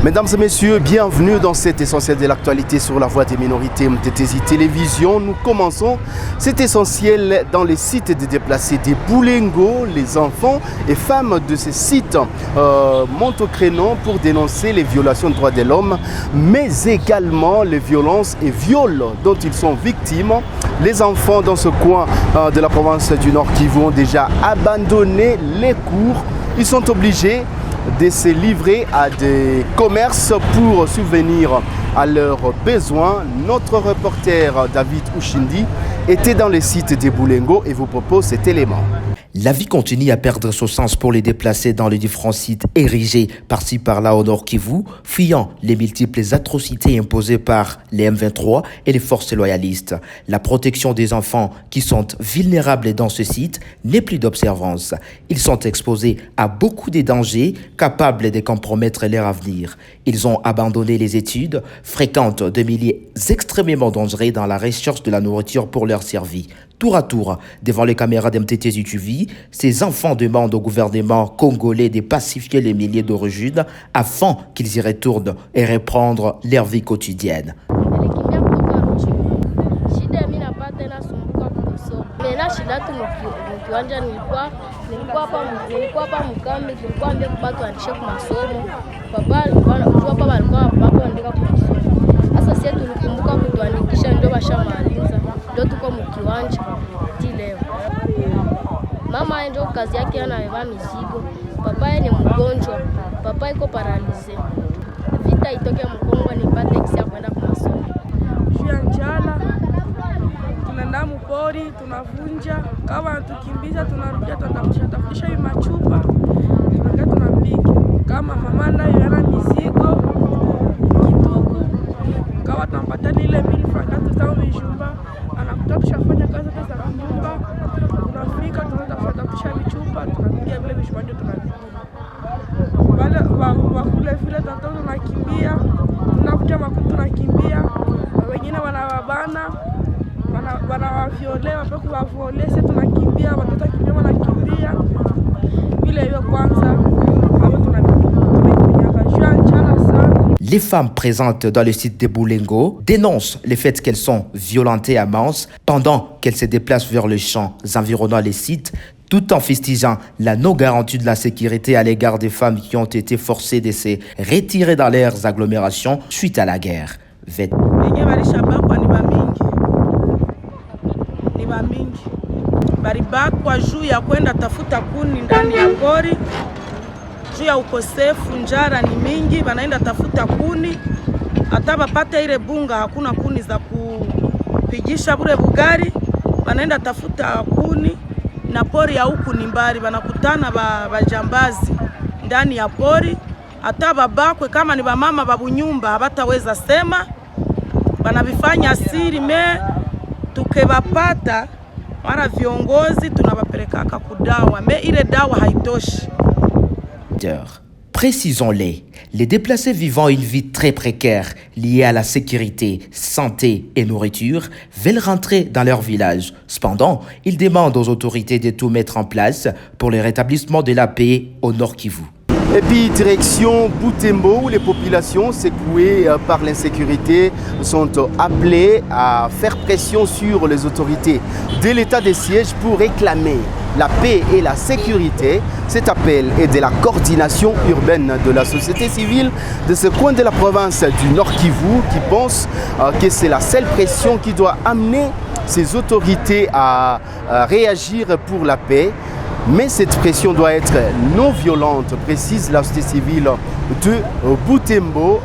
Mesdames et messieurs, bienvenue dans cet essentiel de l'actualité sur la voix des minorités MTTZ Télévision. Nous commençons cet essentiel dans les sites des déplacés des Boulengo. Les enfants et femmes de ces sites montent au créneau pour dénoncer les violations des droits de l'homme, mais également les violences et viols dont ils sont victimes. Les enfants dans ce coin de la province du Nord Kivu ont déjà abandonné les cours. Ils sont obligés de se livrer à des commerces pour subvenir à leurs besoins. Notre reporter David Ushindi était dans les sites des Boulengo et vous propose cet élément. La vie continue à perdre son sens pour les déplacés dans les différents sites érigés par-ci par-là au Nord Kivu, fuyant les multiples atrocités imposées par les M23 et les forces loyalistes. La protection des enfants qui sont vulnérables dans ce site n'est plus d'observance. Ils sont exposés à beaucoup de dangers capables de compromettre leur avenir. Ils ont abandonné les études, fréquentent des milieux extrêmement dangereux dans la recherche de la nourriture pour leur survie. Tour à tour, devant les caméras d'MTTZ TV, ces enfants demandent au gouvernement congolais de pacifier les milliers d'origines afin qu'ils y retournent et reprendre leur vie quotidienne. Mama ndio kazi yake, anabeba mizigo. Papa ni mgonjwa, papa iko paralize. Vita itoke Mkongo nipate kisi ya kwenda kwa masomo. Jua njala, tunaenda mpori, tunavunja, kama tukimbiza tunarudia tunatafutisha hiyo machupa. Tunakaa tunapika. Kama mama nayo yana mizigo, kituku. Kama tunampata ile milifa katu zao mjumba, anakuta tushafanya kazi za nyumba. Tunafika tunatafutisha michupa, tunapiga vile vichupa ndio tunavika. Wale wakule vile tatoto tunakimbia, tunakuta makuta tunakimbia. Wengine wanawabana, wanawaviolea, wapeku waviolea, sisi tunakimbia, watoto kimbia wanakimbia. Vile hiyo kwanza, hapo tunakimbia jua njala sana. Les femmes présentes dans le site de Boulengo dénoncent le fait qu'elles sont violentées à Mans pendant qu'elles se déplacent vers les champs environnant les sites, tout en fustigeant la non-garantie de la sécurité à l'égard des femmes qui ont été forcées de se retirer dans leurs agglomérations suite à la guerre. Baribakwa juu ya kwenda tafuta kuni ndani ya pori. Juu ya ukosefu, njara ni mingi, wanaenda tafuta kuni. Hata bapate ile bunga hakuna kuni za kupigisha bure bugari. Wanaenda tafuta kuni na pori ya huku ni mbali, wanakutana bajambazi ndani ya pori. Hata babakwe kama ni bamama babunyumba habataweza sema, wanabifanya siri. Tukebapata mara viongozi tunabapelekaka kudawa, ile dawa haitoshi. Précisons-les, les déplacés vivant une vie très précaire liée à la sécurité, santé et nourriture veulent rentrer dans leur village. Cependant, ils demandent aux autorités de tout mettre en place pour le rétablissement de la paix au Nord Kivu. Et puis direction Butembo où les populations secouées par l'insécurité sont appelées à faire pression sur les autorités de l'état de siège pour réclamer la paix et la sécurité. Cet appel est de la coordination urbaine de la société civile de ce coin de la province du Nord Kivu qui pense que c'est la seule pression qui doit amener ces autorités à réagir pour la paix. Mais cette pression doit être non violente, précise la société civile de Butembo.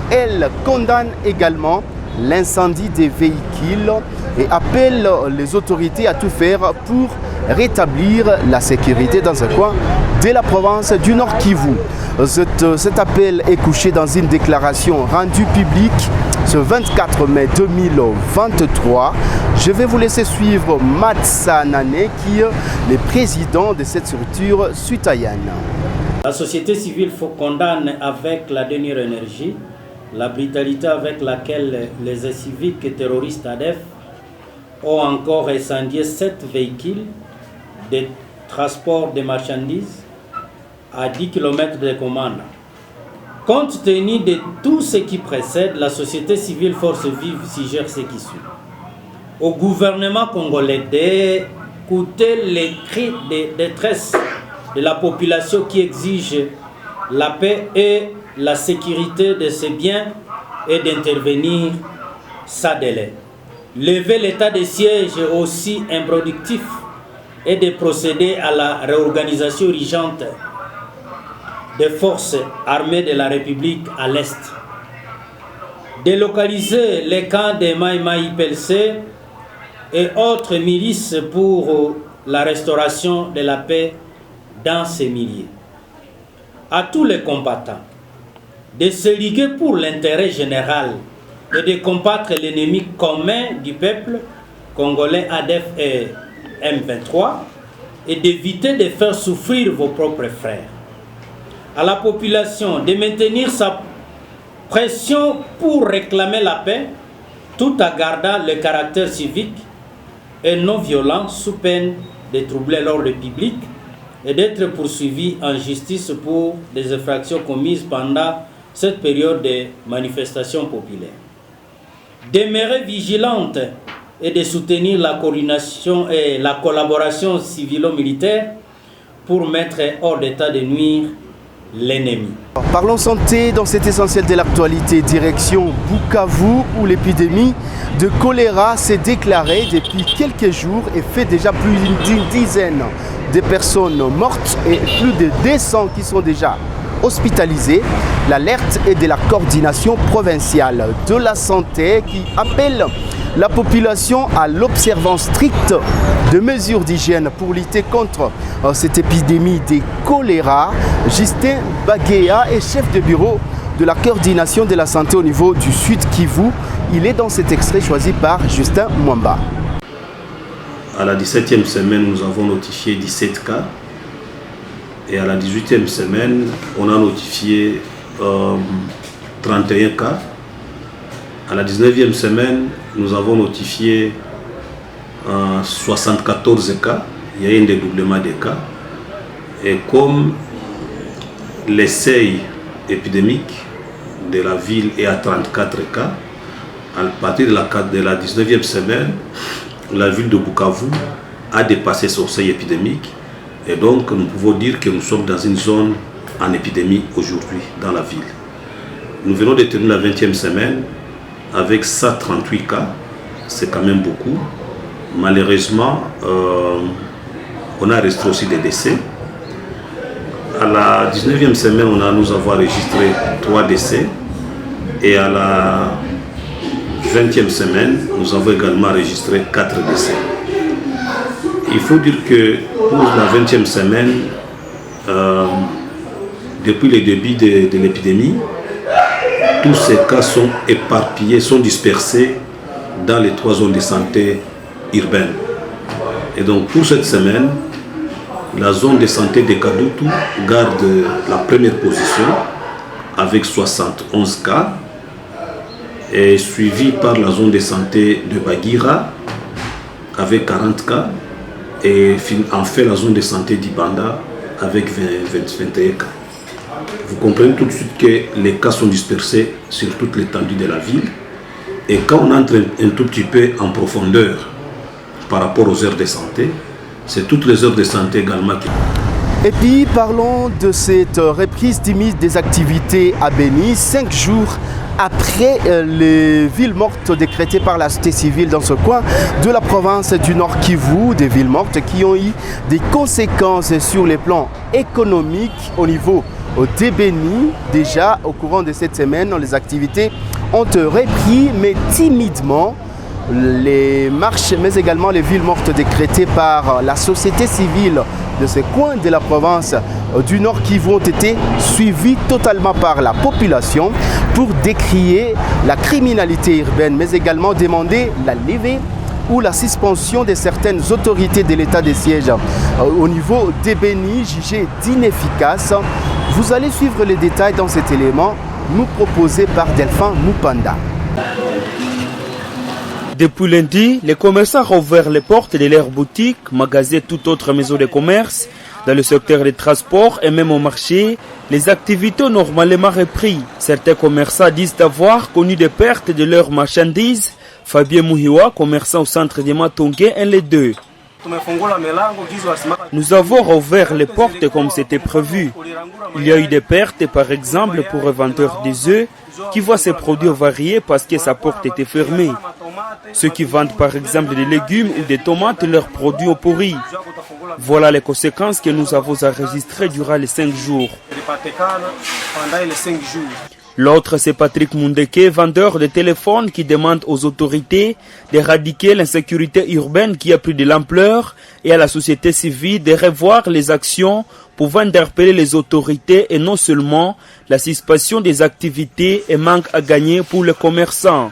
Elle condamne également l'incendie des véhicules et appelle les autorités à tout faire pour rétablir la sécurité dans ce coin de la province du Nord Kivu. Cet appel est couché dans une déclaration rendue publique ce 24 mai 2023. Je vais vous laisser suivre Matsa Nane qui est le président de cette structure citoyenne. La société civile condamne avec la dernière énergie la brutalité avec laquelle les civiques et terroristes ADF ont encore incendié 7 véhicules de transport de marchandises à 10 km de Komanda. Compte tenu de tout ce qui précède, la société civile Force Vive suggère ce qui suit. Au gouvernement congolais d'écouter les cris de détresse de la population qui exige la paix et la sécurité de ses biens et d'intervenir sans délai. Lever l'état de siège aussi improductif et de procéder à la réorganisation urgente des forces armées de la République à l'Est. Délocaliser les camps des Maï Pelcé et autres milices pour la restauration de la paix dans ces milieux. À tous les combattants, de se liguer pour l'intérêt général et de combattre l'ennemi commun du peuple congolais ADF et M23 et d'éviter de faire souffrir vos propres frères. À la population de maintenir sa pression pour réclamer la paix tout en gardant le caractère civique et non violent sous peine de troubler l'ordre public et d'être poursuivi en justice pour des infractions commises pendant cette période de manifestation populaire. Demeurer vigilante et de soutenir la coordination et la collaboration civilo-militaire pour mettre hors d'état de nuire l'ennemi. Parlons santé dans cet essentiel de l'actualité. Direction Bukavu où l'épidémie de choléra s'est déclarée depuis quelques jours et fait déjà plus d'une dizaine de personnes mortes et plus de 200 qui sont déjà hospitalisés. L'alerte est de la coordination provinciale de la santé qui appelle la population à l'observance stricte de mesures d'hygiène pour lutter contre cette épidémie de choléra. Justin Baguéa est chef de bureau de la coordination de la santé au niveau du Sud Kivu. Il est dans cet extrait choisi par Justin Mwamba. À la 17e semaine, nous avons notifié 17 cas. Et à la 18e semaine, on a notifié 31 cas. À la 19e semaine, nous avons notifié 74 cas. Il y a un dédoublement des cas. Et comme le seuil épidémique de la ville est à 34 cas, à partir de la 19e semaine, la ville de Bukavu a dépassé son seuil épidémique. Et donc, nous pouvons dire que nous sommes dans une zone en épidémie aujourd'hui dans la ville. Nous venons de tenir la 20e semaine avec 138 cas. C'est quand même beaucoup. Malheureusement, on a enregistré aussi des décès. À la 19e semaine, nous avons enregistré 3 décès. Et à la 20e semaine, nous avons également enregistré 4 décès. Il faut dire que pour la 20e semaine, depuis le début de l'épidémie, tous ces cas sont éparpillés, sont dispersés dans les 3 zones de santé urbaines. Et donc pour cette semaine, la zone de santé de Kadutu garde la première position avec 71 cas, et suivi par la zone de santé de Bagira avec 40 cas, et enfin la zone de santé d'Ibanda avec 21 cas. Vous comprenez tout de suite que les cas sont dispersés sur toute l'étendue de la ville. Et quand on entre un tout petit peu en profondeur par rapport aux heures de santé, c'est toutes les heures de santé également qui... Et puis parlons de cette reprise timide des activités à Béni, 5 jours après les villes mortes décrétées par la société civile dans ce coin de la province du Nord Kivu, des villes mortes qui ont eu des conséquences sur les plans économiques au niveau de Béni. Déjà au courant de cette semaine, les activités ont repris, mais timidement. Les marches, mais également les villes mortes décrétées par la société civile de ce coin de la province du Nord Kivu ont été suivies totalement par la population pour décrier la criminalité urbaine, mais également demander la levée ou la suspension de certaines autorités de l'état de siège au niveau des Béni, jugées d'inefficaces. Vous allez suivre les détails dans cet élément nous proposé par Delphin Mupanda. Depuis lundi, les commerçants ont ouvert les portes de leurs boutiques, magasins et toute autre maison de commerce Dans le secteur des transports et même au marché, les activités ont normalement repris. Certains commerçants disent avoir connu des pertes de leurs marchandises. Fabien Mouhiwa, commerçant au centre de Matongué, est les deux. Nous avons rouvert les portes comme c'était prévu. Il y a eu des pertes, par exemple, pour un vendeur des œufs qui voit ses produits variés parce que sa porte était fermée. Ceux qui vendent, par exemple, des légumes ou des tomates, leurs produits ont pourri. Voilà les conséquences que nous avons enregistrées durant les 5 jours. L'autre, c'est Patrick Mundeke, vendeur de téléphones qui demande aux autorités d'éradiquer l'insécurité urbaine qui a pris de l'ampleur et à la société civile de revoir les actions pouvant interpeller les autorités et non seulement la suspension des activités et manque à gagner pour les commerçants.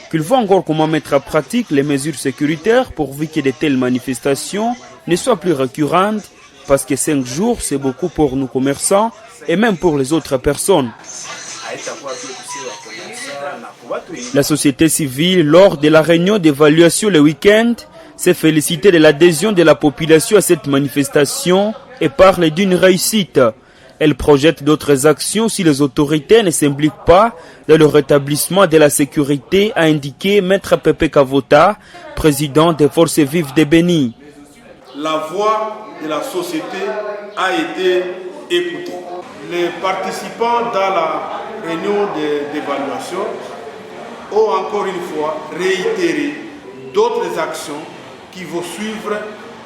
Qu'ils voient encore comment mettre en pratique les mesures sécuritaires pourvu que de telles manifestations ne soient plus récurrentes, parce que 5 jours, c'est beaucoup pour nous commerçants et même pour les autres personnes. La société civile, lors de la réunion d'évaluation le week-end, s'est félicitée de l'adhésion de la population à cette manifestation et parle d'une réussite. Elle projette d'autres actions si les autorités ne s'impliquent pas dans le rétablissement de la sécurité, a indiqué Maître Pepe Kavota, président des Forces vives de Béni. La voix de la société a été écoutée. Les participants dans la réunion d'évaluation ont encore une fois réitéré d'autres actions qui vont suivre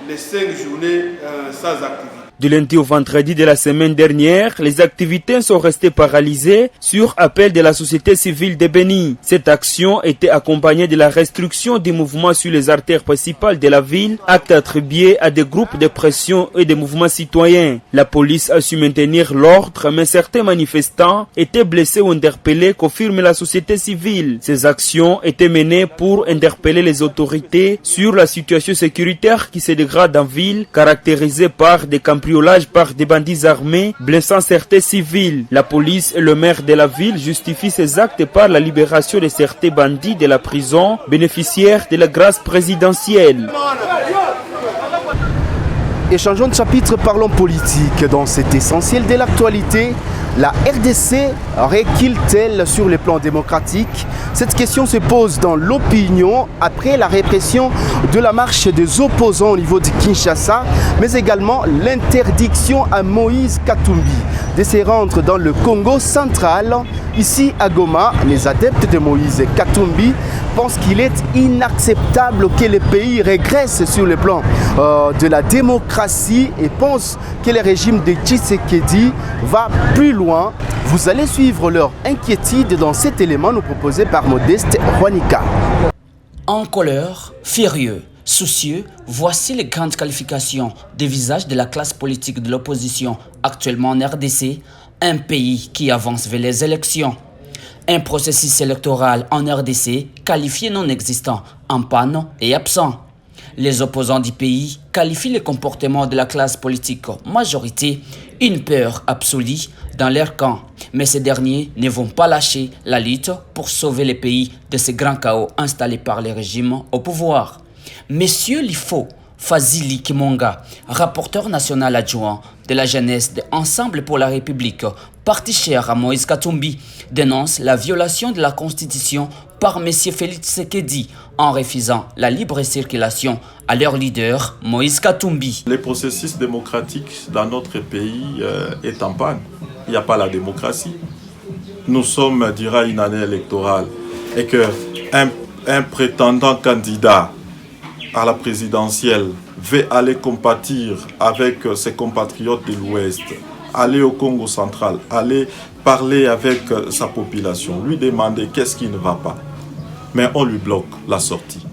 les 5 journées sans activité. Du lundi au vendredi de la semaine dernière, les activités sont restées paralysées sur appel de la société civile de Béni. Cette action était accompagnée de la restriction des mouvements sur les artères principales de la ville, acte attribué à des groupes de pression et des mouvements citoyens. La police a su maintenir l'ordre, mais certains manifestants étaient blessés ou interpellés, confirme la société civile. Ces actions étaient menées pour interpeller les autorités sur la situation sécuritaire qui se dégrade en ville, caractérisée par des cambriolages par des bandits armés, blessant certains civils. La police et le maire de la ville justifient ces actes par la libération de certains bandits de la prison, bénéficiaires de la grâce présidentielle. Et changeons de chapitre, parlons politique. Dans cet essentiel de l'actualité, la RDC recule-t-elle sur le plan démocratique? Cette question se pose dans l'opinion après la répression de la marche des opposants au niveau de Kinshasa, mais également l'interdiction à Moïse Katumbi de se rendre dans le Congo central. Ici à Goma, les adeptes de Moïse Katumbi pensent qu'il est inacceptable que le pays régresse sur le plan de la démocratie et pensent que le régime de Tshisekedi va plus loin. Vous allez suivre leur inquiétude dans cet élément nous proposé par Modeste Juanica. En colère, furieux, soucieux, voici les grandes qualifications des visages de la classe politique de l'opposition actuellement en RDC, un pays qui avance vers les élections. Un processus électoral en RDC qualifié non existant, en panne et absent. Les opposants du pays qualifient le comportement de la classe politique majorité une peur absolue dans leur camp. Mais ces derniers ne vont pas lâcher la lutte pour sauver le pays de ce grand chaos installé par les régimes au pouvoir. Monsieur Lifo Fazili Kimonga, rapporteur national adjoint de la jeunesse de Ensemble pour la République, parti cher à Moïse Katumbi, dénonce la violation de la Constitution par M. Félix Tshisekedi en refusant la libre circulation à leur leader, Moïse Katumbi. Le processus démocratique dans notre pays est en panne. Il n'y a pas la démocratie. Nous sommes, dira, une année électorale et qu'un prétendant candidat à la présidentielle veut aller compatir avec ses compatriotes de l'Ouest, aller au Congo central, aller parler avec sa population, lui demander qu'est-ce qui ne va pas. Mais on lui bloque la sortie.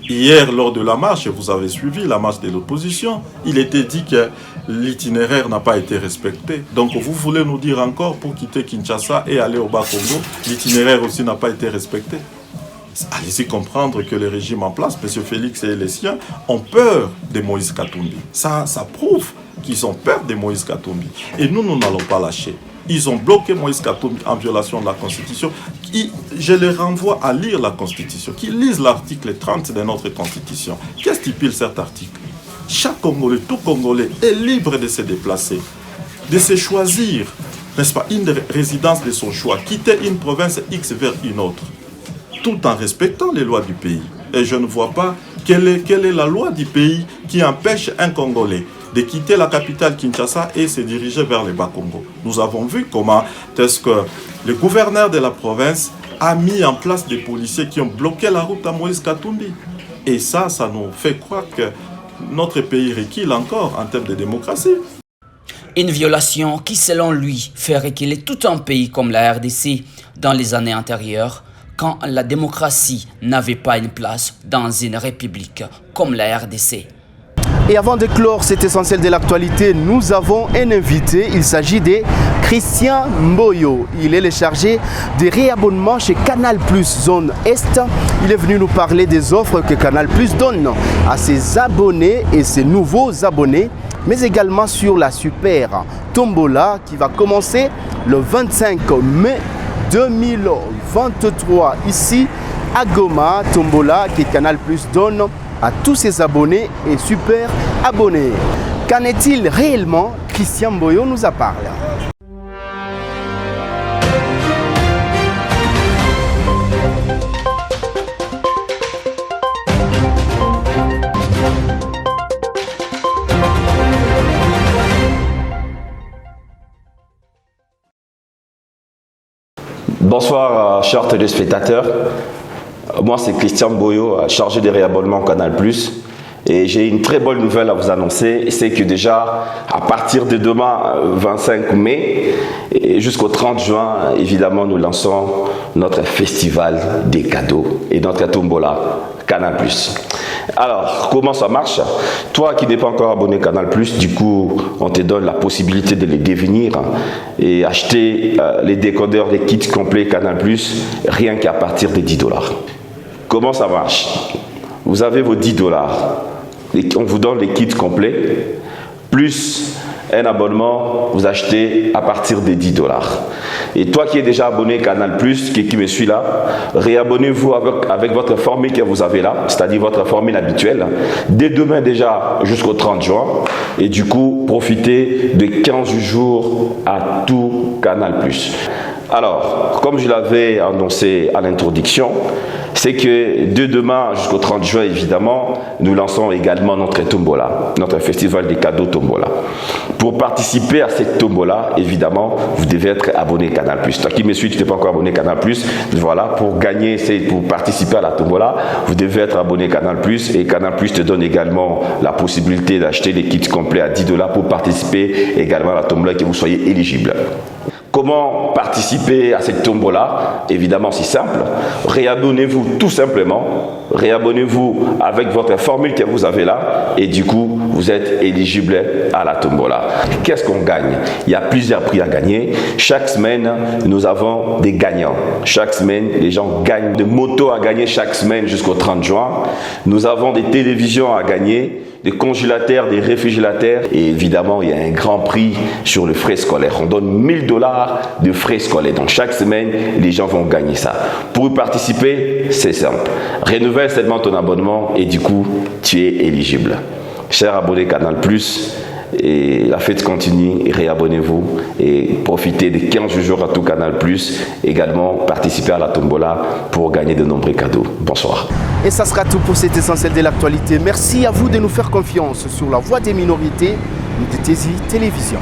Hier, lors de la marche, vous avez suivi la marche de l'opposition, il était dit que l'itinéraire n'a pas été respecté. Donc vous voulez nous dire encore pour quitter Kinshasa et aller au Bas-Congo, l'itinéraire aussi n'a pas été respecté. Allez-y comprendre que le régime en place, M. Félix et les siens, ont peur de Moïse Katumbi. Ça prouve qu'ils ont peur de Moïse Katumbi. Et nous n'allons pas lâcher. Ils ont bloqué Moïse Katumbi en violation de la Constitution. Je les renvoie à lire la Constitution, qu'ils lisent l'article 30 de notre Constitution. Qu'est-ce qui pile cet article? Chaque Congolais, tout Congolais est libre de se déplacer, de se choisir, n'est-ce pas, une résidence de son choix, quitter une province X vers une autre, tout en respectant les lois du pays. Et je ne vois pas quelle est la loi du pays qui empêche un Congolais de quitter la capitale Kinshasa et se diriger vers le Bas-Congo. Nous avons vu comment est-ce que le gouverneur de la province a mis en place des policiers qui ont bloqué la route à Moïse Katumbi. Et ça nous fait croire que notre pays recule encore en termes de démocratie. Une violation qui, selon lui, fait reculer tout un pays comme la RDC dans les années antérieures, quand la démocratie n'avait pas une place dans une république comme la RDC. Et avant de clore cet essentiel de l'actualité, nous avons un invité. Il s'agit de Christian Mboyo. Il est le chargé de réabonnement chez Canal+, zone Est. Il est venu nous parler des offres que Canal+ donne à ses abonnés et ses nouveaux abonnés, mais également sur la super Tombola qui va commencer le 25 mai 2023 ici à Goma. Tombola que Canal+ donne à tous ses abonnés et super abonnés. Qu'en est-il réellement? Christian Mboyo nous en parle. Bonsoir, chers téléspectateurs. Moi, c'est Christian Mboyo, chargé des réabonnements Canal+. Et j'ai une très bonne nouvelle à vous annoncer, c'est que déjà, à partir de demain, 25 mai, et jusqu'au 30 juin, évidemment, nous lançons notre festival des cadeaux et notre tombola Canal+. Alors, comment ça marche? Toi qui n'es pas encore abonné Canal+, du coup, on te donne la possibilité de les devenir et acheter les décodeurs, les kits complets Canal+, rien qu'à partir de $10. Comment ça marche? Vous avez vos $10. On vous donne les kits complets, plus un abonnement, vous achetez à partir de $10. Et toi qui es déjà abonné Canal+, qui me suit là, réabonnez-vous avec votre formule que vous avez là, c'est-à-dire votre formule habituelle, dès demain déjà jusqu'au 30 juin. Et du coup, profitez de 15 jours à tout Canal+. Alors, comme je l'avais annoncé à l'introduction, c'est que de demain jusqu'au 30 juin, évidemment, nous lançons également notre tombola, notre festival des cadeaux tombola. Pour participer à cette tombola, évidemment, vous devez être abonné Canal+. Toi qui me suis, tu n'es pas encore abonné Canal+, voilà, pour gagner, pour participer à la tombola, vous devez être abonné Canal+, et Canal+ te donne également la possibilité d'acheter les kits complets à $10 pour participer également à la tombola et que vous soyez éligible. Comment participer à cette tombola? Évidemment, c'est simple. Réabonnez-vous tout simplement. Réabonnez-vous avec votre formule que vous avez là et du coup, vous êtes éligible à la tombola. Qu'est-ce qu'on gagne? Il y a plusieurs prix à gagner. Chaque semaine, nous avons des gagnants. Chaque semaine, les gens gagnent des motos à gagner chaque semaine jusqu'au 30 juin. Nous avons des télévisions à gagner, des congélateurs, des réfrigérateurs et évidemment il y a un grand prix sur le frais scolaire. On donne $1000 de frais scolaires. Donc chaque semaine les gens vont gagner ça. Pour y participer, c'est simple. Renouvelle seulement ton abonnement et du coup tu es éligible. Chers abonnés Canal+, et la fête continue, et réabonnez-vous et profitez de 15 jours à tout Canal+, également participez à la tombola pour gagner de nombreux cadeaux. Bonsoir. Et ça sera tout pour cet essentiel de l'actualité. Merci à vous de nous faire confiance sur la voix des minorités de Tézi Télévision.